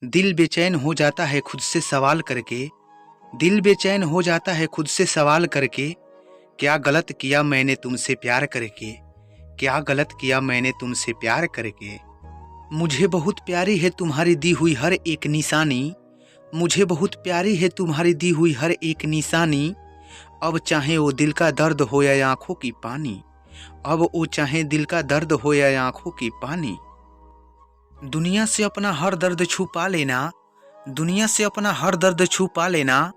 दिल बेचैन हो जाता है खुद से सवाल करके। दिल बेचैन हो जाता है खुद से सवाल करके। क्या गलत किया मैंने तुमसे प्यार करके। क्या गलत किया मैंने तुमसे प्यार करके। मुझे बहुत प्यारी है तुम्हारी दी हुई हर एक निशानी। मुझे बहुत प्यारी है तुम्हारी दी हुई हर एक निशानी। अब चाहे वो दिल का दर्द हो या आंखों की पानी। अब वो चाहे दिल का दर्द हो या आंखों की पानी। दुनिया से अपना हर दर्द छुपा लेना। दुनिया से अपना हर दर्द छुपा लेना।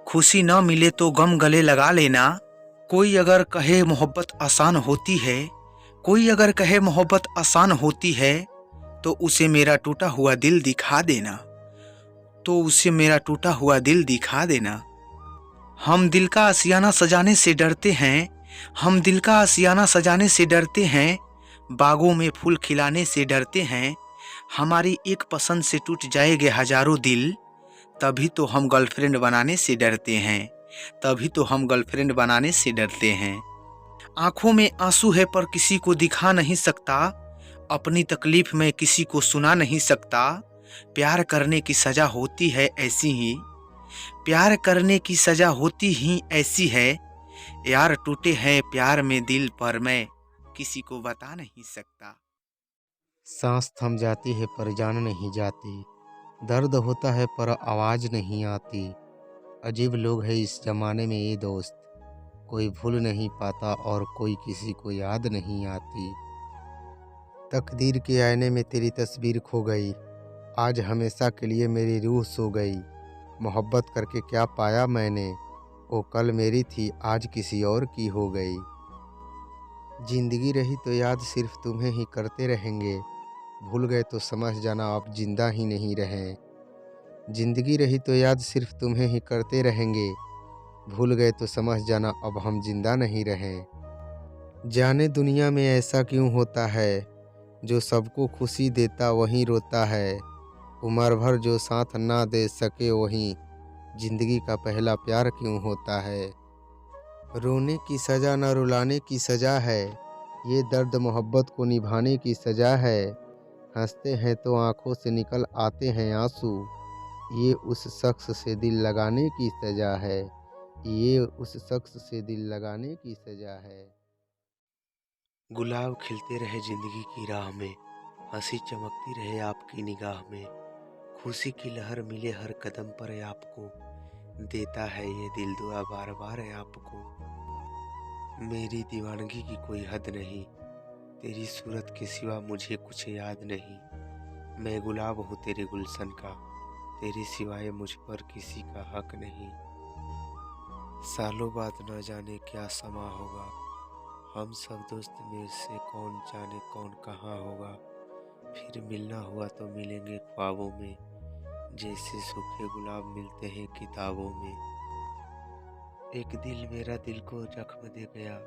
खुशी न मिले तो गम गले लगा लेना। कोई अगर कहे मोहब्बत आसान होती है। कोई अगर कहे मोहब्बत आसान होती है। तो उसे मेरा टूटा हुआ दिल दिखा देना। तो उसे मेरा टूटा हुआ दिल दिखा देना। हम दिल का आशियाना सजाने से डरते हैं। हम दिल का आशियाना सजाने से डरते हैं। बागों में फूल खिलाने से डरते हैं। हमारी एक पसंद से टूट जाएंगे हजारों दिल। तभी तो हम गर्लफ्रेंड बनाने से डरते हैं। तभी तो हम गर्लफ्रेंड बनाने से डरते हैं। आंखों में आंसू है पर किसी को दिखा नहीं सकता। अपनी तकलीफ में किसी को सुना नहीं सकता। प्यार करने की सजा होती है ऐसी ही। प्यार करने की सजा होती ही ऐसी है। यार टूटे हैं प्यार में दिल पर मैं किसी को बता नहीं सकता। सांस थम जाती है पर जान नहीं जाती। दर्द होता है पर आवाज नहीं आती। अजीब लोग हैं इस जमाने में ये दोस्त। कोई भूल नहीं पाता और कोई किसी को याद नहीं आती। तकदीर के आईने में तेरी तस्वीर खो गई। आज हमेशा के लिए मेरी रूह सो गई। मोहब्बत करके क्या पाया मैंने। वो कल मेरी थी आज किसी और की हो गई। जिंदगी रही तो याद सिर्फ तुम्हें ही करते रहेंगे। भूल गए तो समझ जाना आप जिंदा ही नहीं रहे। जिंदगी रही तो याद सिर्फ तुम्हें ही करते रहेंगे। भूल गए तो समझ जाना अब हम जिंदा नहीं रहे। जाने दुनिया में ऐसा क्यों होता है। जो सबको खुशी देता वहीं रोता है। उम्र भर जो साथ ना दे सके वहीं जिंदगी का पहला प्यार क्यों होता है। रोने की सज़ा न रुलाने की सज़ा है। ये दर्द मोहब्बत को निभाने की सज़ा है। हंसते हैं तो आंखों से निकल आते हैं आंसू। ये उस शख्स से दिल लगाने की सज़ा है। ये उस शख्स से दिल लगाने की सज़ा है। गुलाब खिलते रहे जिंदगी की राह में। हंसी चमकती रहे आपकी निगाह में। खुशी की लहर मिले हर कदम पर आपको। देता है ये दिल दुआ बार बार आपको। मेरी दीवानगी की कोई हद नहीं। तेरी सूरत के सिवा मुझे कुछ याद नहीं। मैं गुलाब हूँ तेरे गुलशन का। तेरे सिवाय मुझ पर किसी का हक नहीं। सालों बाद न जाने क्या समा होगा। हम सब दोस्त में से कौन जाने कौन कहाँ होगा। फिर मिलना हुआ तो मिलेंगे ख्वाबों में। जैसे सूखे गुलाब मिलते हैं किताबों में। एक दिल मेरा दिल को जख्म दे गया।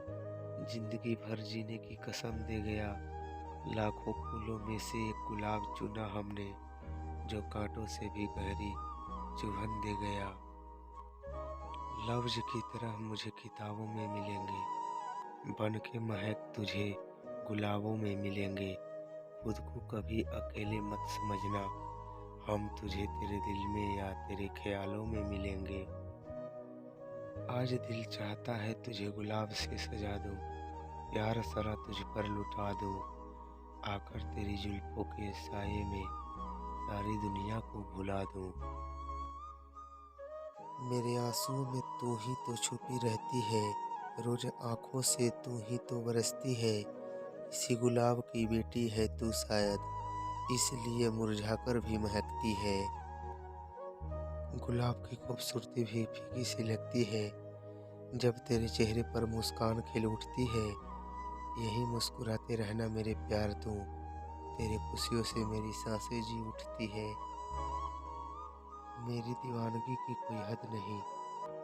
जिंदगी भर जीने की कसम दे गया। लाखों फूलों में से एक गुलाब चुना हमने। जो कांटों से भी गहरी चुभन दे गया। लफ्ज की तरह मुझे किताबों में मिलेंगे। बन के महक तुझे गुलाबों में मिलेंगे। खुद को कभी अकेले मत समझना। हम तुझे तेरे दिल में या तेरे ख्यालों में मिलेंगे। आज दिल चाहता है तुझे गुलाब से सजा दूं। प्यार सारा तुझ पर लुटा दूं। आकर तेरी जुल्फों के साये में सारी दुनिया को भुला दूं। मेरे आंसुओं में तू ही तो छुपी रहती है। रोज आंखों से तू ही तो बरसती है। किसी गुलाब की बेटी है तू शायद, इसलिए मुरझाकर भी महकती है। गुलाब की खूबसूरती भी फीकी सी लगती है। जब तेरे चेहरे पर मुस्कान खिल उठती है। यही मुस्कुराते रहना मेरे प्यार तू। तेरी खुशियों से मेरी सांसें जी उठती है। मेरी दीवानगी की कोई हद नहीं।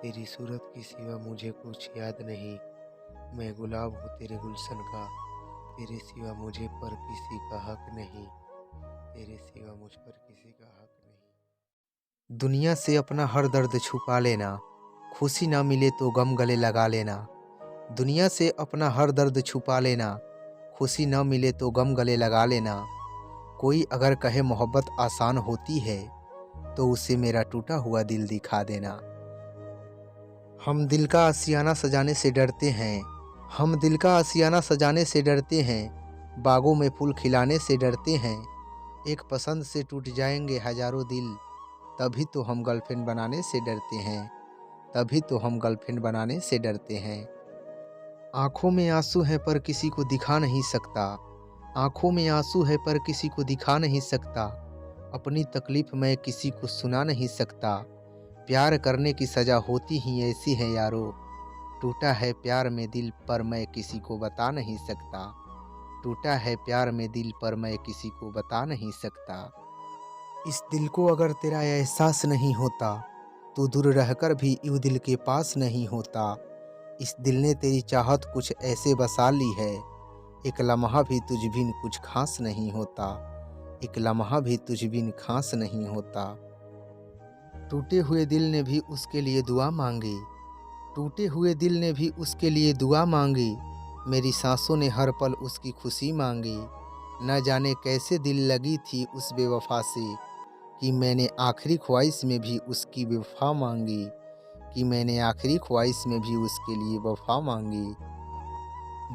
तेरी सूरत की सिवा मुझे कुछ याद नहीं। मैं गुलाब हूँ तेरे गुलशन का। तेरे सिवा मुझे पर किसी का हक नहीं। तेरे सिवा मुझ पर किसी का हक नहीं। दुनिया से अपना हर दर्द छुपा लेना। खुशी ना मिले तो गम गले लगा लेना। दुनिया से अपना हर दर्द छुपा लेना। खुशी ना मिले तो गम गले लगा लेना। कोई अगर कहे मोहब्बत आसान होती है। तो उसे मेरा टूटा हुआ दिल दिखा देना। हम दिल का आशियाना सजाने से डरते हैं, हम दिल का आशियाना सजाने से डरते हैं, बागों में फूल खिलाने से डरते हैं। एक पसंद से टूट जाएंगे हजारों दिल, तभी तो हम गर्लफ्रेंड बनाने से डरते हैं, तभी तो हम गर्लफ्रेंड बनाने से डरते हैं। आंखों में आंसू है पर किसी को दिखा नहीं सकता, आंखों में आंसू है पर किसी को दिखा नहीं सकता, अपनी तकलीफ मैं किसी को सुना नहीं सकता। प्यार करने की सज़ा होती ही ऐसी है यारो, टूटा है प्यार में दिल पर मैं किसी को बता नहीं सकता, टूटा है प्यार में दिल पर मैं किसी को बता नहीं सकता। इस दिल को अगर तेरा एहसास नहीं होता, तो दूर रहकर भी यूँ दिल के पास नहीं होता। इस दिल ने तेरी चाहत कुछ ऐसे बसा ली है, एक लम्हा भी तुझ बिन कुछ खास नहीं होता, एक लम्हा भी तुझ बिन खास नहीं होता। टूटे हुए दिल ने भी उसके लिए दुआ मांगी, टूटे हुए दिल ने भी उसके लिए दुआ मांगी, मेरी सांसों ने हर पल उसकी खुशी मांगी। न जाने कैसे दिल लगी थी उस बेवफा से, कि मैंने आखिरी ख्वाहिश में भी उसकी वफा मांगी, कि मैंने आखिरी ख्वाहिश में भी उसके लिए वफा मांगी।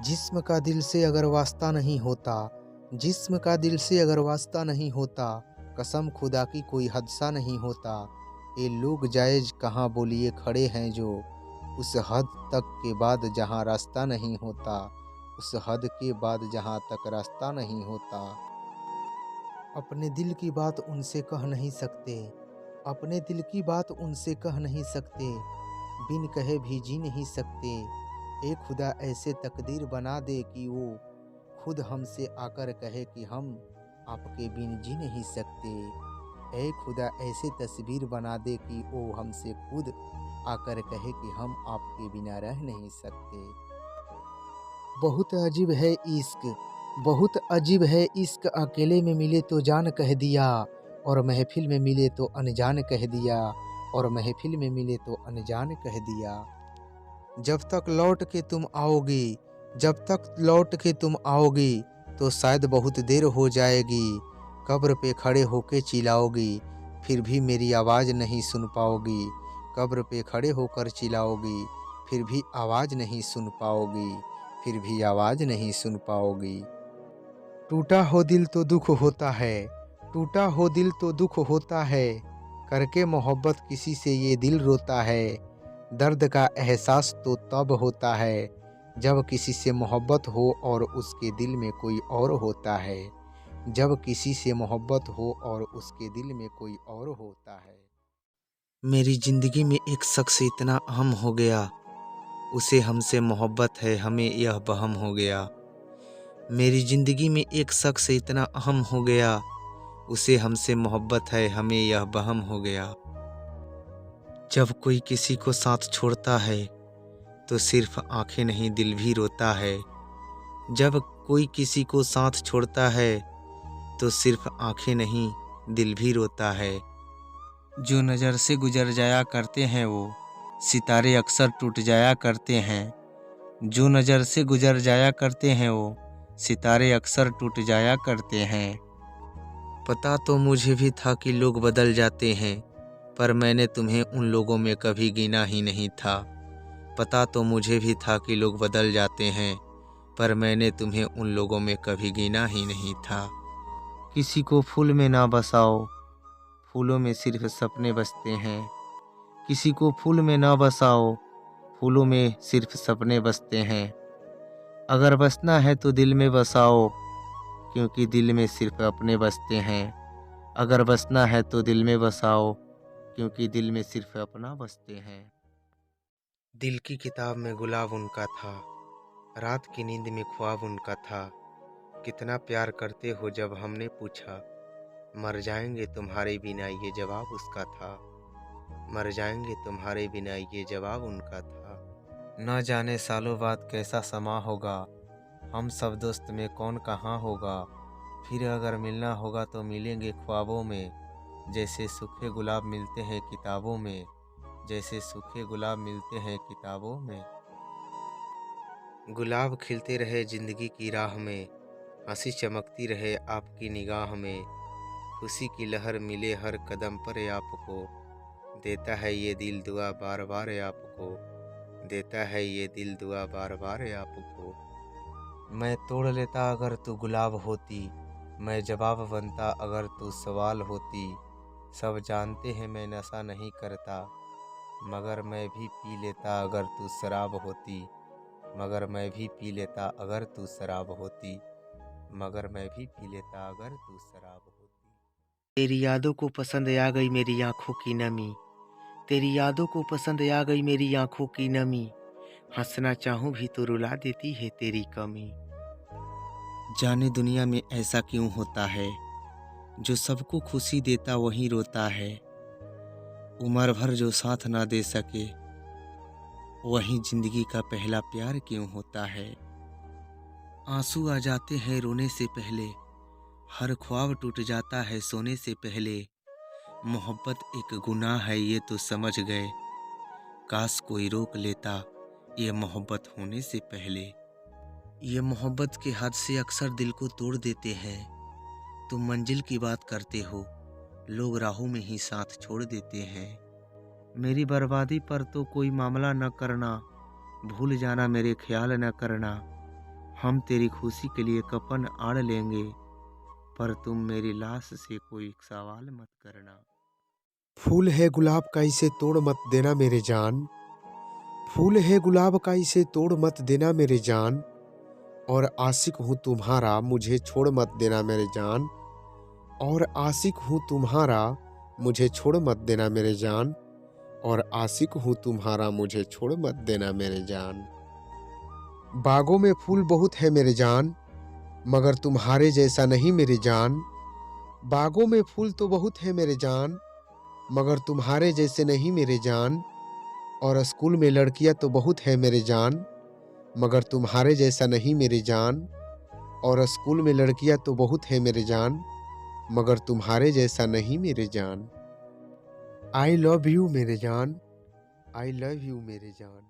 जिस्म का दिल से अगर वास्ता नहीं होता, जिस्म का दिल से अगर वास्ता नहीं होता, कसम खुदा की कोई हादसा नहीं होता। ये लोग जायज़ कहाँ बोलिए खड़े हैं जो, उस हद तक के बाद जहाँ रास्ता नहीं होता, उस हद के बाद जहाँ तक रास्ता नहीं होता। अपने दिल की बात उनसे कह नहीं सकते, अपने दिल की बात उनसे कह नहीं सकते, बिन कहे भी जी नहीं सकते। ए खुदा ऐसे तकदीर बना दे कि वो खुद हमसे आकर कहे कि हम आपके बिन जी नहीं सकते। ए खुदा ऐसे तस्वीर बना दे कि वो हमसे खुद आकर कहे कि हम आपके बिना रह नहीं सकते। बहुत अजीब है इश्क, बहुत अजीब है इश्क, अकेले में मिले तो जान कह दिया, और महफिल में मिले तो अनजान कह दिया, और महफिल में मिले तो अनजान कह दिया। जब तक लौट के तुम आओगी, जब तक लौट के तुम आओगी, तो शायद बहुत देर हो जाएगी। कब्र पे खड़े होके चिल्लाओगी, फिर भी मेरी आवाज़ नहीं सुन पाओगी। कब्र पे खड़े होकर चिल्लाओगी, फिर भी आवाज़ नहीं सुन पाओगी, फिर भी आवाज़ नहीं सुन पाओगी। टूटा हो दिल तो दुख होता है, टूटा हो दिल तो दुख होता है, करके मोहब्बत किसी से ये दिल रोता है। दर्द का एहसास तो तब होता है जब किसी से मोहब्बत हो और उसके दिल में कोई और होता है, जब किसी से मोहब्बत हो और उसके दिल में कोई और होता है। मेरी ज़िंदगी में एक शख्स इतना अहम हो गया, उसे हमसे मोहब्बत है हमें यह बहम हो गया। मेरी ज़िंदगी में एक शख्स इतना अहम हो गया, उसे हमसे मोहब्बत है हमें यह बहम हो गया। जब कोई किसी को साथ छोड़ता है तो सिर्फ आंखें नहीं दिल भी रोता है। जब कोई किसी को साथ छोड़ता है तो सिर्फ आंखें नहीं दिल भी रोता है। जो नज़र से गुजर जाया करते हैं वो सितारे अक्सर टूट जाया करते हैं। जो नज़र से गुजर जाया करते हैं वो सितारे अक्सर टूट जाया करते हैं। पता तो मुझे भी था कि लोग बदल जाते हैं, पर मैंने तुम्हें उन लोगों में कभी गिना ही नहीं था। पता तो मुझे भी था कि लोग बदल जाते हैं, पर मैंने तुम्हें उन लोगों में कभी गिना ही नहीं था। किसी को फूल में ना बसाओ, फूलों में सिर्फ सपने बसते हैं। किसी को फूल में ना बसाओ, फूलों में सिर्फ सपने बसते हैं। अगर बसना है तो दिल में बसाओ, क्योंकि दिल में सिर्फ अपने बसते हैं। अगर बसना है तो दिल में बसाओ, क्योंकि दिल में सिर्फ अपना बसते हैं। दिल की किताब में गुलाब उनका था, रात की नींद में ख्वाब उनका था। कितना प्यार करते हो जब हमने पूछा, मर जाएंगे तुम्हारे बिना ये जवाब उसका था। मर जाएंगे तुम्हारे बिना ये जवाब उनका था। न जाने सालों बाद कैसा समा होगा, हम सब दोस्त में कौन कहाँ होगा। फिर अगर मिलना होगा तो मिलेंगे ख्वाबों में, जैसे सूखे गुलाब मिलते हैं किताबों में, जैसे सूखे गुलाब मिलते हैं किताबों में। गुलाब खिलते रहे जिंदगी की राह में, हंसी चमकती रहे आपकी निगाह में। खुशी की लहर मिले हर कदम पर आपको, देता है ये दिल दुआ बार बार आपको, देता है ये दिल दुआ बार बार आपको। मैं तोड़ लेता अगर तू गुलाब होती, मैं जवाब बनता अगर तू सवाल होती। सब जानते हैं मैं नशा नहीं करता, मगर मैं भी पी लेता अगर तू शराब होती, मगर मैं भी पी लेता अगर तू शराब होती, मगर मैं भी पी लेता अगर तू शराब होती। तेरी यादों को पसंद आ गई मेरी आंखों की नमी, तेरी यादों को पसंद आ गई मेरी आंखों की नमी, हंसना चाहूं भी तो रुला देती है तेरी कमी। जाने दुनिया में ऐसा क्यों होता है, जो सबको खुशी देता वही रोता है। उम्र भर जो साथ ना दे सके, वही जिंदगी का पहला प्यार क्यों होता है। आंसू आ जाते हैं रोने से पहले, हर ख्वाब टूट जाता है सोने से पहले। मोहब्बत एक गुनाह है ये तो समझ गए, काश कोई रोक लेता ये मोहब्बत होने से पहले। ये मोहब्बत के हादसे अक्सर दिल को तोड़ देते हैं। तुम मंजिल की बात करते हो, लोग राहों में ही साथ छोड़ देते हैं। मेरी बर्बादी पर तो कोई मामला न करना, भूल जाना मेरे ख्याल न करना। हम तेरी खुशी के लिए कफन आड़ लेंगे, पर तुम मेरी लाश से कोई सवाल मत करना। फूल है गुलाब का इसे तोड़ मत देना मेरे जान, फूल है गुलाब का इसे तोड़ मत देना मेरे जान। और आशिक हूँ तुम्हारा मुझे छोड़ मत देना मेरे जान, और आशिक हूँ तुम्हारा मुझे छोड़ मत देना मेरे जान, और आशिक हूँ तुम्हारा मुझे छोड़ मत देना मेरे जान। बागों में फूल बहुत है मेरे जान, मगर तुम्हारे जैसा नहीं मेरी जान। बागों में फूल तो बहुत है मेरे जान, मगर तुम्हारे जैसे नहीं मेरे जान। और स्कूल में लड़कियां तो बहुत है मेरे जान, मगर तुम्हारे जैसा नहीं मेरी जान। और स्कूल में लड़कियां तो बहुत है मेरे जान, मगर तुम्हारे जैसा नहीं मेरे जान। आई लव यू मेरे जान, आई लव यू मेरे जान।